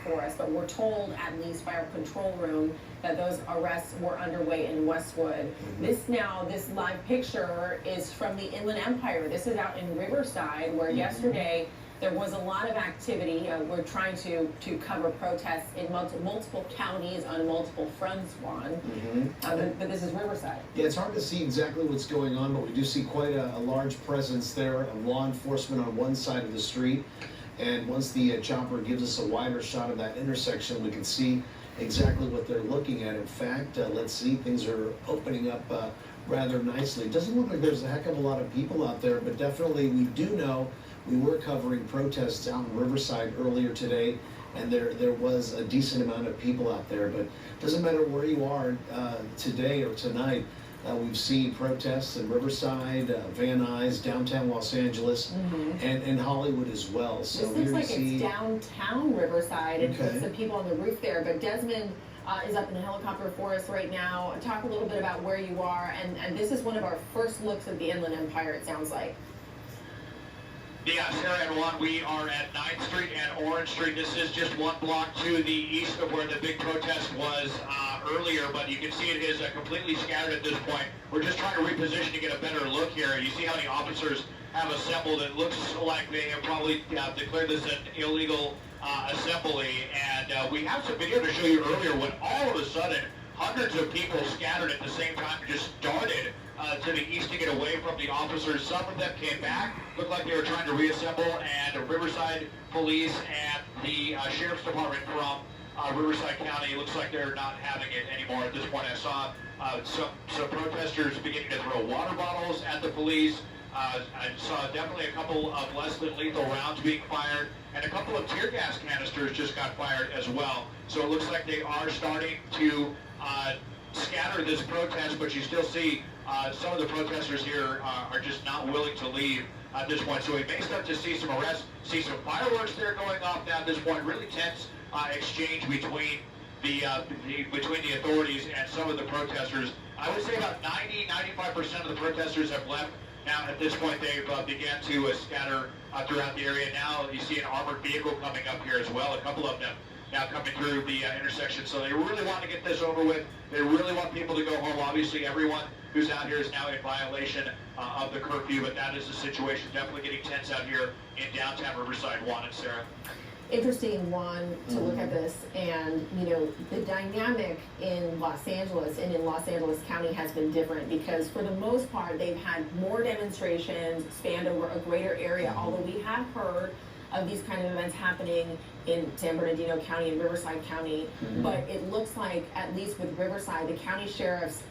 for us, but we're told at least by our control room that those arrests were underway in Westwood. This live picture is from the Inland Empire. This is out in Riverside, where yesterday there was a lot of activity. We're trying to cover protests in multiple counties on multiple fronts, Juan. But this is Riverside. Yeah, it's hard to see exactly what's going on, but we do see quite a large presence there of law enforcement on one side of the street. And once the chopper gives us a wider shot of that intersection, we can see exactly what they're looking at. In fact, let's see, things are opening up rather nicely. It doesn't look like there's a heck of a lot of people out there, but definitely we do know we were covering protests out in Riverside earlier today, and there was a decent amount of people out there. But it doesn't matter where you are today or tonight. We've seen protests in Riverside, Van Nuys, downtown Los Angeles, and Hollywood as well. So this looks like it's downtown Riverside, and some people on the roof there. But Desmond is up in a helicopter for us right now. Talk a little bit about where you are, and this is one of our first looks at the Inland Empire, it sounds like. Yeah, Sarah and Juan, we are at 9th Street and Orange Street. This is just one block to the east of where the big protest was earlier, but you can see it is completely scattered at this point. We're just trying to reposition to get a better look here. You see how many officers have assembled. It looks like they have probably declared this an illegal assembly, and we have some video to show you earlier when all of a sudden hundreds of people scattered at the same time just darted to the east to get away from the officers. Some of them came back, looked like they were trying to reassemble, and Riverside Police and the Sheriff's Department from Riverside County looks like they're not having it anymore at this point. I saw some protesters beginning to throw water bottles at the police. I saw definitely a couple of less than lethal rounds being fired, and a couple of tear gas canisters just got fired as well. So it looks like they are starting to scatter this protest, but you still see some of the protesters here are just not willing to leave at this point. So we may start to see some arrests, see some fireworks there going off now at this point. Really tense exchange between the authorities and some of the protesters. I would say about 90–95% of the protesters have left. Now at this point they've began to scatter throughout the area. Now you see an armored vehicle coming up here as well, a couple of them now coming through the intersection. So they really want to get this over with. They really want people to go home. Obviously everyone who's out here is now in violation of the curfew, but that is the situation. Definitely getting tense out here in downtown Riverside. Juan and Sarah. Interesting, Juan, to look at this, and the dynamic in Los Angeles and in Los Angeles County has been different, because for the most part they've had more demonstrations spanned over a greater area, although we have heard of these kind of events happening in San Bernardino County and Riverside County, but it looks like, at least with Riverside, the county sheriff's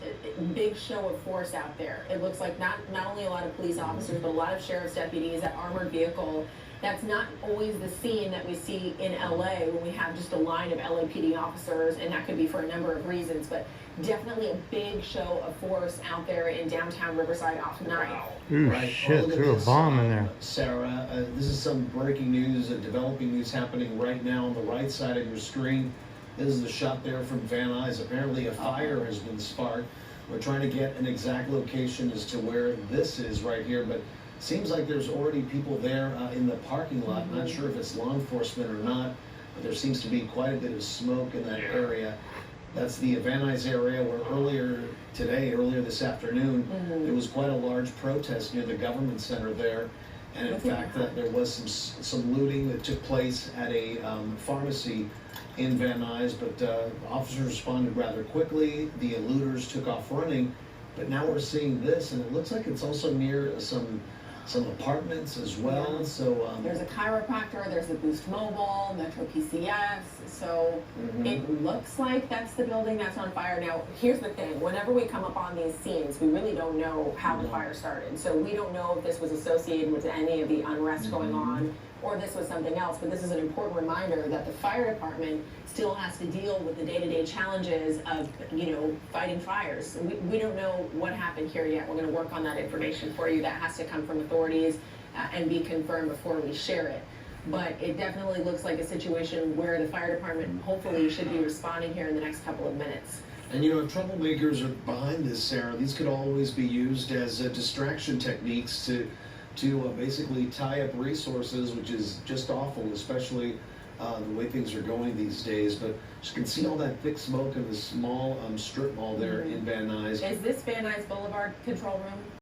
big show of force out there. It looks like not only a lot of police officers, but a lot of sheriff's deputies, that armored vehicle. That's not always the scene that we see in LA when we have just a line of LAPD officers, and that could be for a number of reasons, but definitely a big show of force out there in downtown Riverside off 9th. Ooh, Right. shit, threw a bomb in there. Sarah, this is some breaking news, developing news happening right now on the right side of your screen. This is the shot there from Van Nuys. Apparently a fire has been sparked. We're trying to get an exact location as to where this is right here, but seems like there's already people there in the parking lot. Not sure if it's law enforcement or not, but there seems to be quite a bit of smoke in that area. That's the Van Nuys area, where earlier this afternoon, there was quite a large protest near the government center there. And in fact, there was some looting that took place at a pharmacy in Van Nuys, but officers responded rather quickly. The looters took off running, but now we're seeing this, and it looks like it's also near some apartments as well. Yeah. So there's a chiropractor, there's a Boost Mobile, Metro PCS. So it looks like that's the building that's on fire. Now, here's the thing: whenever we come up on these scenes, we really don't know how the fire started. So we don't know if this was associated with any of the unrest going on, or this was something else. But this is an important reminder that the fire department still has to deal with the day-to-day challenges of, fighting fires. We don't know what happened here yet. We're going to work on that information for you. That has to come from authorities and be confirmed before we share it. But it definitely looks like a situation where the fire department hopefully should be responding here in the next couple of minutes. And if troublemakers are behind this, Sarah, these could always be used as distraction techniques to basically tie up resources, which is just awful, especially the way things are going these days. But you can see all that thick smoke in the small strip mall there in Van Nuys. Is this Van Nuys Boulevard control room?